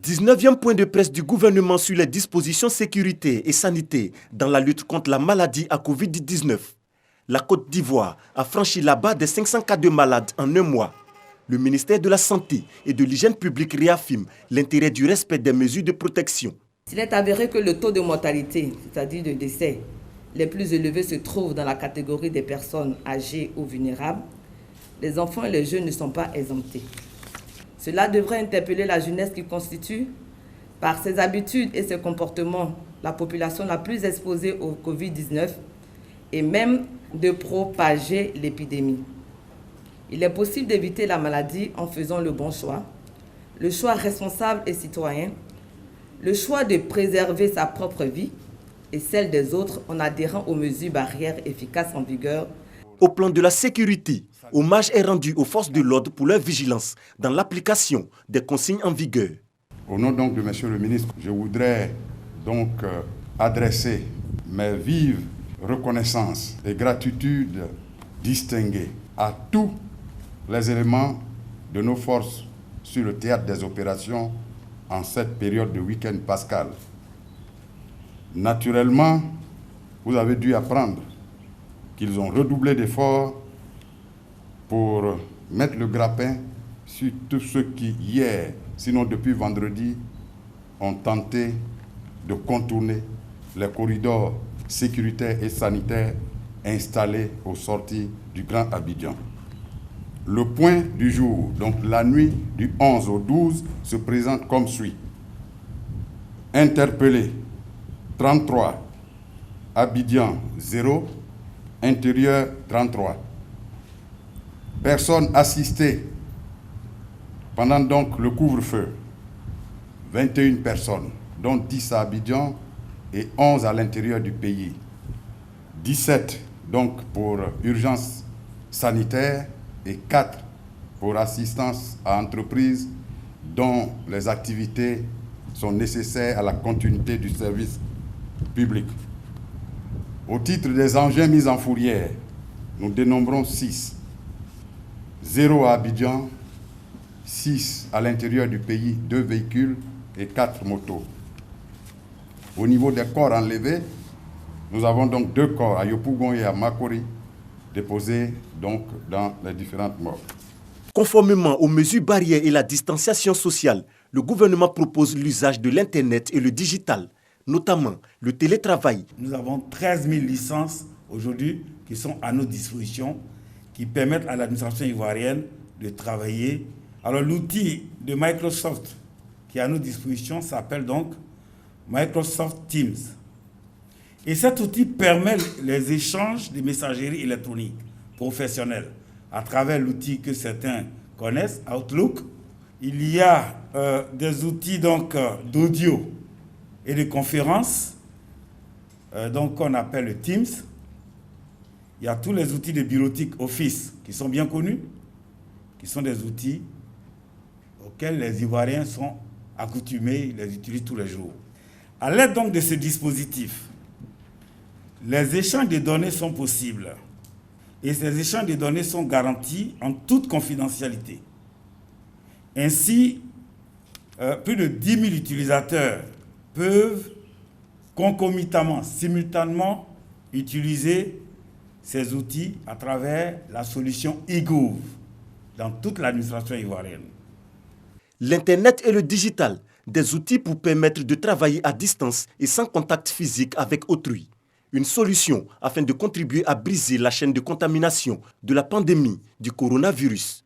19e point de presse du gouvernement sur les dispositions sécurité et sanitaires dans la lutte contre la maladie à Covid-19. La Côte d'Ivoire a franchi la barre des 500 cas de malades en un mois. Le ministère de la Santé et de l'Hygiène publique réaffirme l'intérêt du respect des mesures de protection. Il est avéré que le taux de mortalité, c'est-à-dire de décès, les plus élevés se trouvent dans la catégorie des personnes âgées ou vulnérables. Les enfants et les jeunes ne sont pas exemptés. Cela devrait interpeller la jeunesse qui constitue, par ses habitudes et ses comportements, la population la plus exposée au Covid-19 et même de propager l'épidémie. Il est possible d'éviter la maladie en faisant le bon choix, le choix responsable et citoyen, le choix de préserver sa propre vie et celle des autres en adhérant aux mesures barrières efficaces en vigueur. Au plan de la sécurité, hommage est rendu aux forces de l'ordre pour leur vigilance dans l'application des consignes en vigueur. Au nom donc de Monsieur le ministre, je voudrais donc adresser mes vives reconnaissances et gratitude distinguées à tous les éléments de nos forces sur le théâtre des opérations en cette période de week-end pascal. Naturellement, vous avez dû apprendre qu'ils ont redoublé d'efforts pour mettre le grappin sur tous ceux qui, hier, sinon depuis vendredi, ont tenté de contourner les corridors sécuritaires et sanitaires installés aux sorties du Grand Abidjan. Le point du jour, donc la nuit du 11 au 12, se présente comme suit. Interpellé 33, Abidjan 0, intérieur 33. Personnes assistées pendant donc le couvre-feu, 21 personnes, dont 10 à Abidjan et 11 à l'intérieur du pays. 17 donc pour urgence sanitaire et 4 pour assistance à entreprises dont les activités sont nécessaires à la continuité du service public. Au titre des engins mis en fourrière, nous dénombrons 6. 0 à Abidjan, 6 à l'intérieur du pays, 2 véhicules et 4 motos. Au niveau des corps enlevés, nous avons donc 2 corps à Yopougon et à Makori, déposés donc dans les différentes morgues. Conformément aux mesures barrières et la distanciation sociale, le gouvernement propose l'usage de l'Internet et le digital, notamment le télétravail. Nous avons 13 000 licences aujourd'hui qui sont à notre disposition, qui permettent à l'administration ivoirienne de travailler. Alors l'outil de Microsoft qui est à notre disposition s'appelle donc Microsoft Teams. Et cet outil permet les échanges de messagerie électronique professionnelle à travers l'outil que certains connaissent, Outlook. Il y a des outils donc d'audio et de conférences donc qu'on appelle le Teams. Il y a tous les outils de bureautique Office qui sont bien connus, qui sont des outils auxquels les Ivoiriens sont accoutumés, ils les utilisent tous les jours. À l'aide donc de ce dispositif, les échanges de données sont possibles et ces échanges de données sont garantis en toute confidentialité. Ainsi, plus de 10 000 utilisateurs peuvent concomitamment, simultanément, utiliser ces outils à travers la solution eGov dans toute l'administration ivoirienne. L'Internet et le digital, des outils pour permettre de travailler à distance et sans contact physique avec autrui. Une solution afin de contribuer à briser la chaîne de contamination de la pandémie du coronavirus.